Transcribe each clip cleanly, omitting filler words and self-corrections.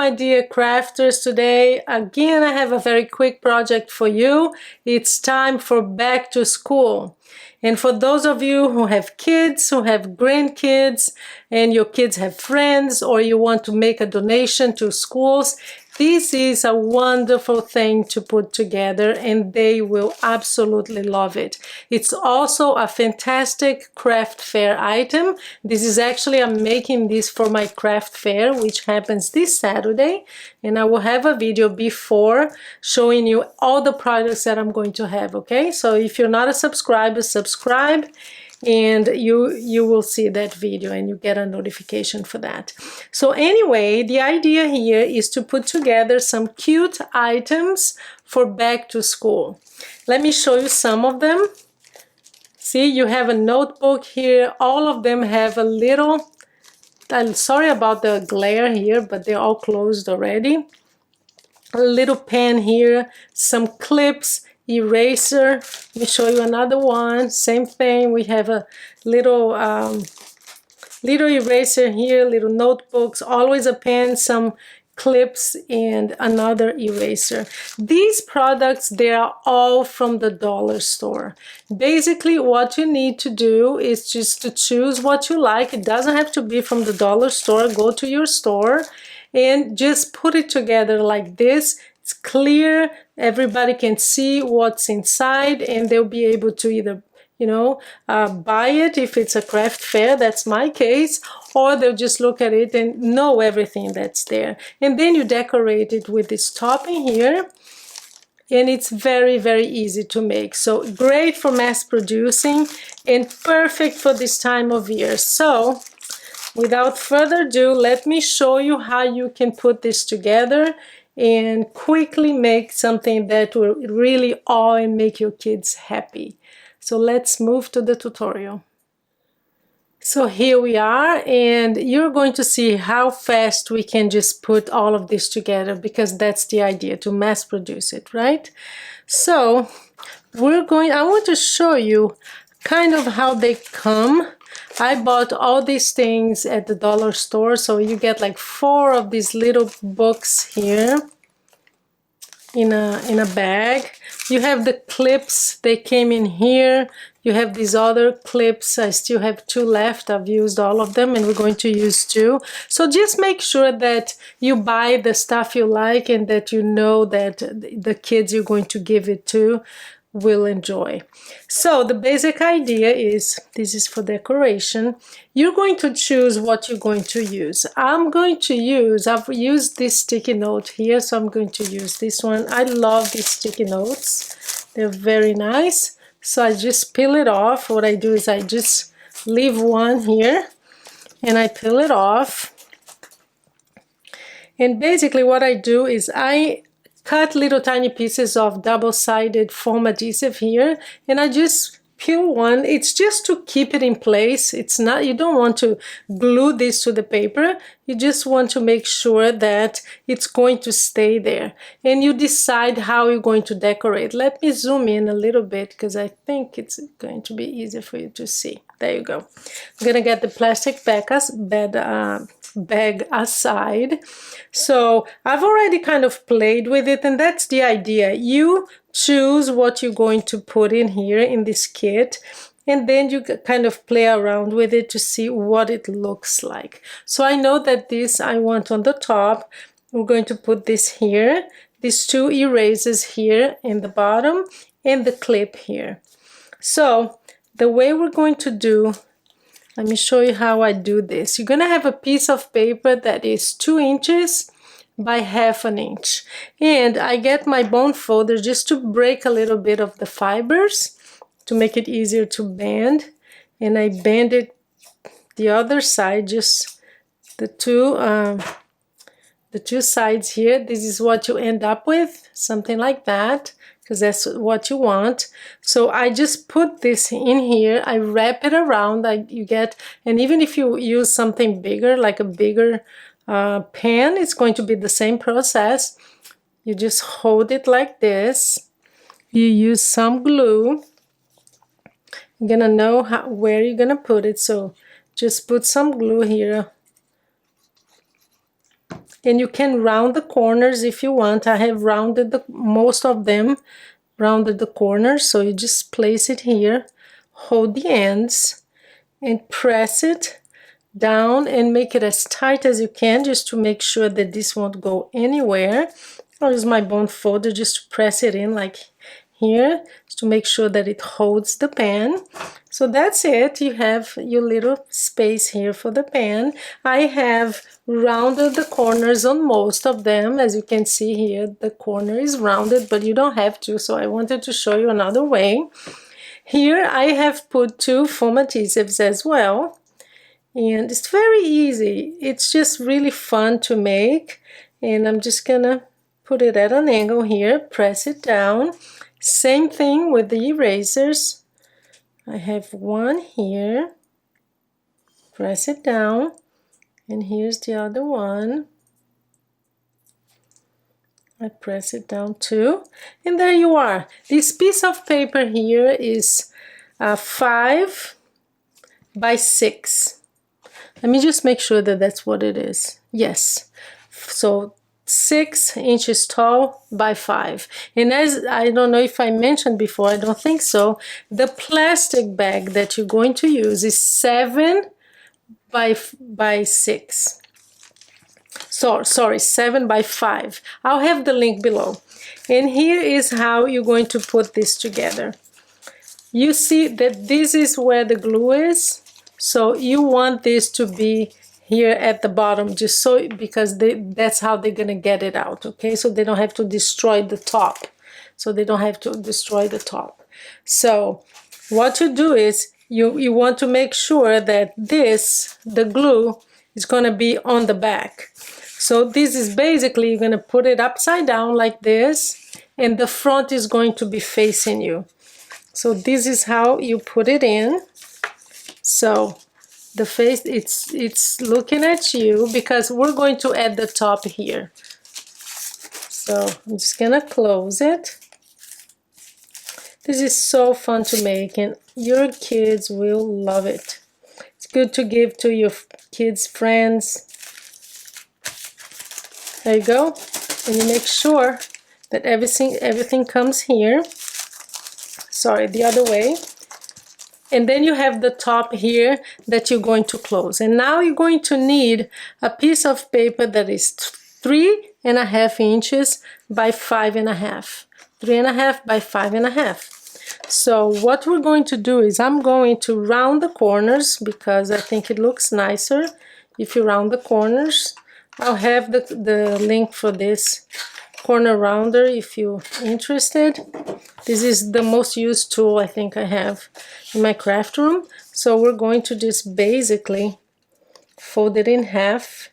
my dear crafters. Today again I have a very quick project for you. It's time for back to school. And for those of you who have kids, who have grandkids, and your kids have friends, or you want to make a donation to schools, this is a wonderful thing to put together and they will absolutely love it. It's also a fantastic craft fair item. This is actually, I'm making this for my craft fair, which happens this Saturday. And I will have a video before showing you all the products that I'm going to have, okay? So if you're not a subscriber, subscribe. And you will see that video and you get a notification for that. So anyway, the idea here is to put together some cute items for back to school. Let me show you some of them. See, you have a notebook here. All of them have a little, I'm sorry about the glare here, but they're all closed already. A little pen here, some clips, eraser. Let me show you another one. Same thing. We have a little little eraser here, little notebooks, always a pen, some clips, and another eraser. These products, they are all from the dollar store. Basically, what you need to do is just to choose what you like. It doesn't have to be from the dollar store. Go to your store and just put it together like this. It's clear, everybody can see what's inside, and they'll be able to either, you know, buy it if it's a craft fair, that's my case, or they'll just look at it and know everything that's there. And then you decorate it with this topping here, and it's very, very easy to make. So great for mass producing and perfect for this time of year. So without further ado, let me show you how you can put this together and quickly make something that will really awe and make your kids happy. So let's move to the tutorial. So here we are, and you're going to see how fast we can just put all of this together, because that's the idea, to mass produce it, right? So I want to show you kind of how they come. I bought all these things at the dollar store, so you get like 4 of these little books here in a bag. You have the clips, they came in here. You have these other clips. I still have 2 left. I've used all of them and we're going to use 2. So just make sure that you buy the stuff you like and that you know that the kids you're going to give it to will enjoy. So the basic idea is, this is for decoration. You're going to choose what you're going to use. I've used this sticky note here, so I'm going to use this one. I love these sticky notes. They're very nice. So I just peel it off. What I do is I just leave one here and I peel it off. And basically what I do is I cut little tiny pieces of double-sided foam adhesive here, and I just peel one. It's just to keep it in place. It's not, you don't want to glue this to the paper. You just want to make sure that it's going to stay there. And you decide how you're going to decorate. Let me zoom in a little bit because I think it's going to be easier for you to see. There you go. I'm gonna get the plastic bag aside. So I've already kind of played with it, and that's the idea. You choose what you're going to put in here in this kit, and then you kind of play around with it to see what it looks like. So I know that this I want on the top. We're going to put this here, these 2 erasers here in the bottom, and the clip here. So the way we're going to do, let me show you how I do this. You're going to have a piece of paper that is 2 inches by 1/2 inch. And I get my bone folder just to break a little bit of the fibers to make it easier to bend. And I bend it the other side, just the two sides here. This is what you end up with, something like that, because that's what you want. So I just put this in here, I wrap it around, you get, and even if you use something bigger, like a bigger pan, it's going to be the same process. You just hold it like this. You use some glue. You're gonna know where you're gonna put it, so just put some glue here And you can round the corners if you want. I have rounded most of them, rounded the corners. So you just place it here, hold the ends, and press it down and make it as tight as you can, just to make sure that this won't go anywhere. I'll use my bone folder just to press it in like here, just to make sure that it holds the pan. So that's it. You have your little space here for the pan. I have rounded the corners on most of them. As you can see here, the corner is rounded, but you don't have to, so I wanted to show you another way. Here I have put 2 foam adhesives as well, and it's very easy. It's just really fun to make, and I'm just gonna put it at an angle here, press it down. Same thing with the erasers. I have one here, press it down, and here's the other one. I press it down too, and there you are. This piece of paper here is 5 by 6. Let me just make sure that that's what it is. Yes, so 6 inches tall by 5. And as I don't know if I mentioned before, I don't think so, the plastic bag that you're going to use is 7 by 6. So, sorry, 7 by 5. I'll have the link below. And here is how you're going to put this together. You see that this is where the glue is. So you want this to be here at the bottom, just so, because that's how they're gonna get it out, okay? So they don't have to destroy the top. So what you do is you want to make sure that the glue is gonna be on the back. So this is basically, you're gonna put it upside down like this, and the front is going to be facing you. So this is how you put it in. So the face, it's looking at you, because we're going to add the top here. So I'm just gonna close it. This is so fun to make, and your kids will love it. It's good to give to your kids' friends. There you go. And you make sure that everything comes here. Sorry, the other way. And then you have the top here that you're going to close. And now you're going to need a piece of paper that is 3.5 inches by 5.5. 3.5 by 5.5. So what we're going to do is I'm going to round the corners, because I think it looks nicer if you round the corners. I'll have the link for this corner rounder if you're interested. This is the most used tool I think I have in my craft room. So we're going to just basically fold it in half.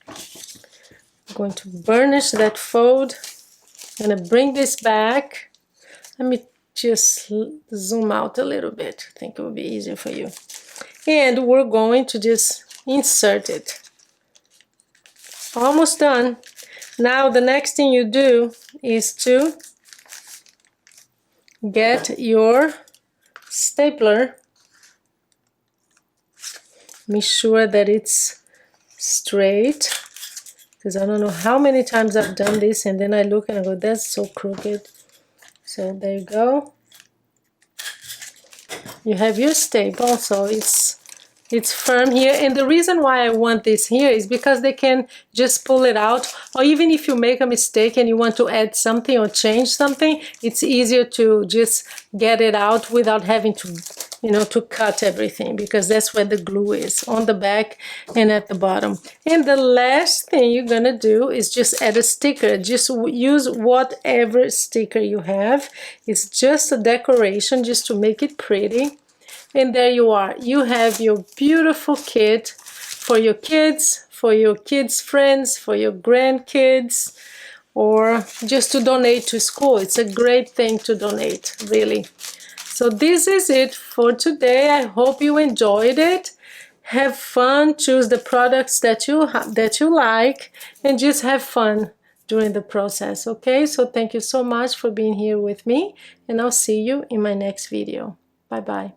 I'm going to burnish that fold. I'm going to bring this back. Let me just zoom out a little bit. I think it will be easier for you. And we're going to just insert it. Almost done. Now the next thing you do is to get your stapler. Make sure that it's straight, because I don't know how many times I've done this and then I look and I go, that's so crooked. So there you go. You have your staple, so it's firm here. And the reason why I want this here is because they can just pull it out, or even if you make a mistake and you want to add something or change something, it's easier to just get it out without having to, to cut everything, because that's where the glue is, on the back and at the bottom. And the last thing you're gonna do is just add a sticker. Just use whatever sticker you have. It's just a decoration, just to make it pretty. And there you are. You have your beautiful kit for your kids, for your kids' friends, for your grandkids, or just to donate to school. It's a great thing to donate, really. So this is it for today. I hope you enjoyed it. Have fun, choose the products that you like, and just have fun during the process, okay? So thank you so much for being here with me, and I'll see you in my next video. Bye-bye.